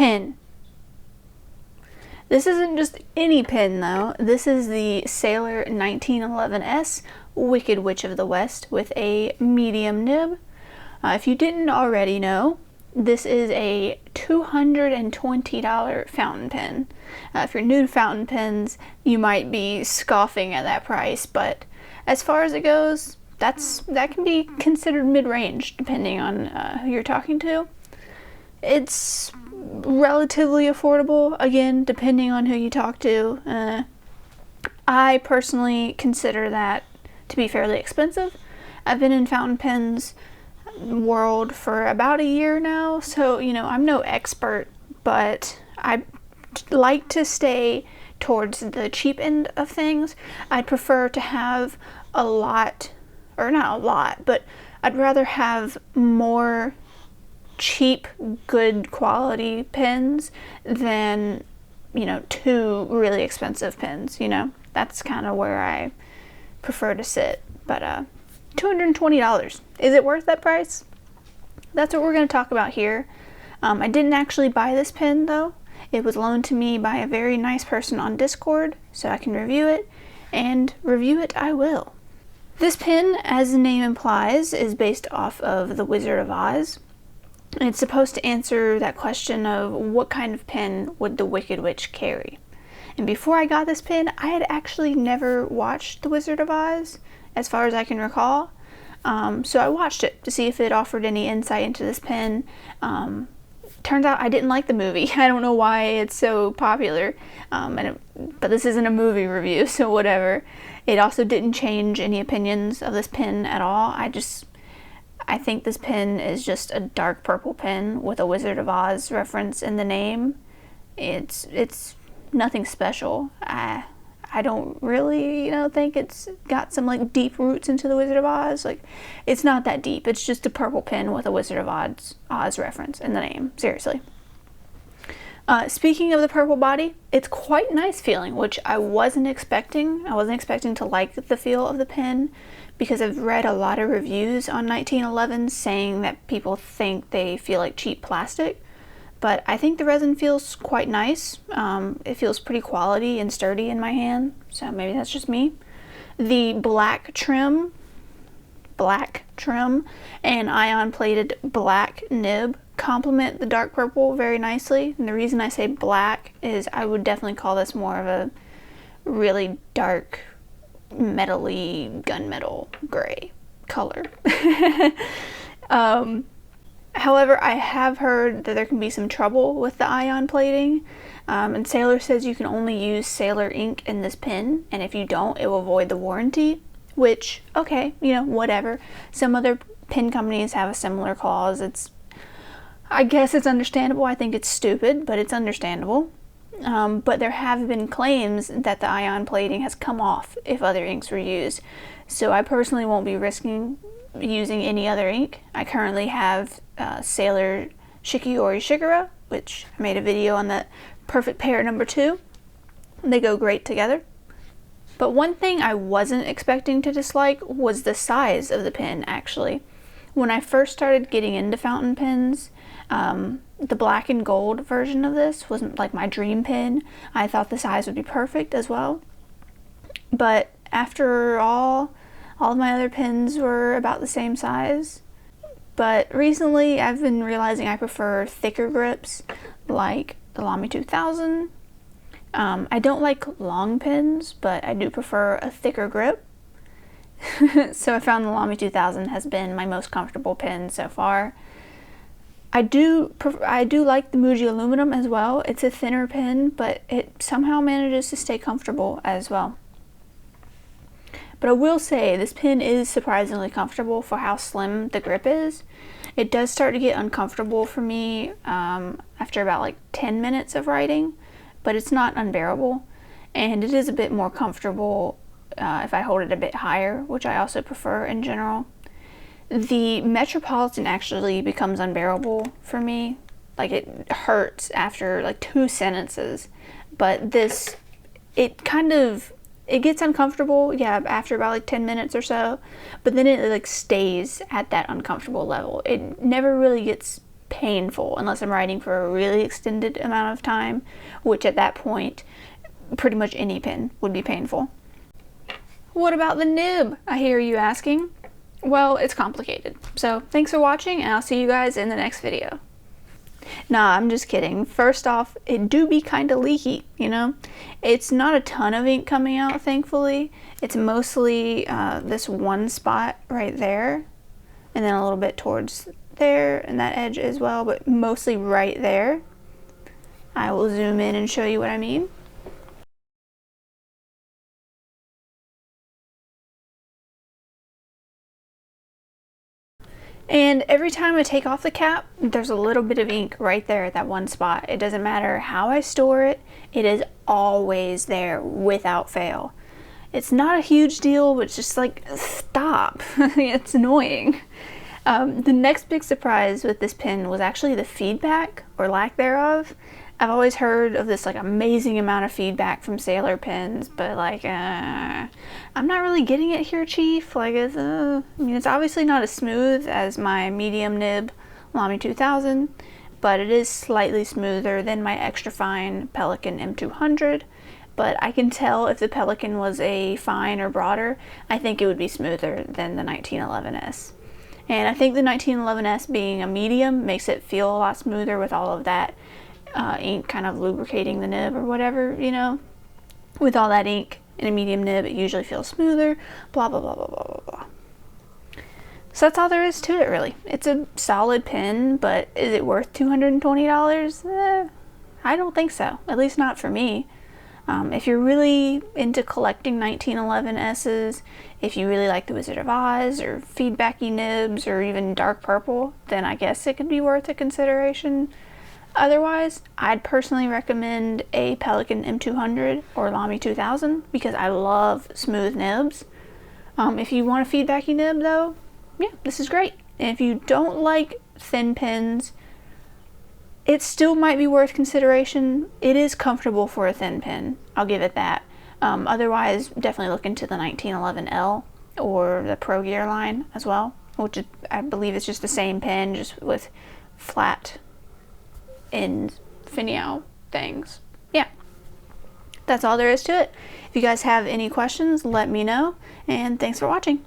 pen. This isn't just any pen though. This is the Sailor 1911S Wicked Witch of the West with a medium nib. If you didn't already know, this is a $220 fountain pen. If you're new to fountain pens, you might be scoffing at that price, but as far as it goes, that can be considered mid-range depending on who you're talking to. It's relatively affordable, again, depending on who you talk to. I personally consider that to be fairly expensive. I've been in fountain pens world for about a year now, so I'm no expert, but I like to stay towards the cheap end of things. I'd prefer to have a lot, or not a lot, but I'd rather have more cheap, good quality pens than, two really expensive pens, That's kind of where I prefer to sit. But $220. Is it worth that price? That's what we're going to talk about here. I didn't actually buy this pen though. It was loaned to me by a very nice person on Discord, so I can review it, and review it I will. This pen, as the name implies, is based off of The Wizard of Oz. And it's supposed to answer that question of what kind of pen would the Wicked Witch carry. And before I got this pen, I had actually never watched The Wizard of Oz, as far as I can recall. So I watched it to see if it offered any insight into this pen. Turns out I didn't like the movie. I don't know why it's so popular, but this isn't a movie review, so whatever. It also didn't change any opinions of this pen at all. I think this pen is just a dark purple pen with a Wizard of Oz reference in the name. It's nothing special. I don't really, think it's got some deep roots into the Wizard of Oz. It's not that deep. It's just a purple pen with a Wizard of Oz reference in the name. Seriously. Speaking of the purple body, it's quite nice feeling, which I wasn't expecting. I wasn't expecting to like the feel of the pen, because I've read a lot of reviews on 1911 saying that people think they feel like cheap plastic. But I think the resin feels quite nice. It feels pretty quality and sturdy in my hand, so maybe that's just me. The black trim and ion plated black nib complement the dark purple very nicely. And the reason I say black is I would definitely call this more of a really dark, metally, gunmetal gray color. However, I have heard that there can be some trouble with the ion plating, and Sailor says you can only use Sailor ink in this pen, and if you don't, it will void the warranty, which, okay, whatever. Some other pen companies have a similar clause. I guess it's understandable. I think it's stupid, but it's understandable. But there have been claims that the ion plating has come off if other inks were used, so I personally won't be risking using any other ink. I currently have Sailor Shikiori Shikara, which I made a video on that perfect pair number 2. They go great together. But one thing I wasn't expecting to dislike was the size of the pen, actually. When I first started getting into fountain pens, the black and gold version of this wasn't my dream pen. I thought the size would be perfect as well. But after all of my other pens were about the same size. But recently I've been realizing I prefer thicker grips, like the Lamy 2000. I don't like long pens, but I do prefer a thicker grip. So I found the Lamy 2000 has been my most comfortable pen so far. I do like the Muji aluminum as well. It's a thinner pen, but it somehow manages to stay comfortable as well. But I will say this pen is surprisingly comfortable for how slim the grip is. It does start to get uncomfortable for me after about 10 minutes of writing, but it's not unbearable. And it is a bit more comfortable if I hold it a bit higher, which I also prefer in general. The Metropolitan actually becomes unbearable for me. It hurts after 2 sentences. But this, it gets uncomfortable, after about 10 minutes or so, but then it stays at that uncomfortable level. It never really gets painful unless I'm riding for a really extended amount of time, which at that point, pretty much any pin would be painful. What about the nib, I hear you asking? Well, it's complicated. So thanks for watching, and I'll see you guys in the next video. Nah, I'm just kidding. First off, it do be kind of leaky, you know? It's not a ton of ink coming out, thankfully. It's mostly this one spot right there, and then a little bit towards there, and that edge as well, but mostly right there. I will zoom in and show you what I mean. And every time I take off the cap, there's a little bit of ink right there at that one spot. It doesn't matter how I store it, it is always there without fail. It's not a huge deal, but it's just like, stop. It's annoying. The next big surprise with this pen was actually the feedback, or lack thereof. I've always heard of this like amazing amount of feedback from Sailor pens, but like, I'm not really getting it here, Chief. Like, I mean, it's obviously not as smooth as my medium nib Lamy 2000, but it is slightly smoother than my extra fine Pelikan M200. But I can tell if the Pelikan was a fine or broader, I think it would be smoother than the 1911S. And I think the 1911S being a medium makes it feel a lot smoother with all of that ink kind of lubricating the nib or whatever, you know. With all that ink in a medium nib, it usually feels smoother, blah, blah, blah, blah, blah, blah, blah. So that's all there is to it, really. It's a solid pen, but is it worth $220? I don't think so, at least not for me. If you're really into collecting 1911S's, if you really like the Wizard of Oz, or feedbacky nibs, or even dark purple, then I guess it could be worth a consideration. Otherwise, I'd personally recommend a Pelikan M200 or Lamy 2000 because I love smooth nibs. If you want a feedbacky nib though, yeah, this is great. And if you don't like thin pens, it still might be worth consideration. It is comfortable for a thin pen, I'll give it that. Otherwise, definitely look into the 1911L or the Pro Gear line as well, which I believe is just the same pen, just with flat end finial things. Yeah, that's all there is to it. If you guys have any questions, let me know, and thanks for watching.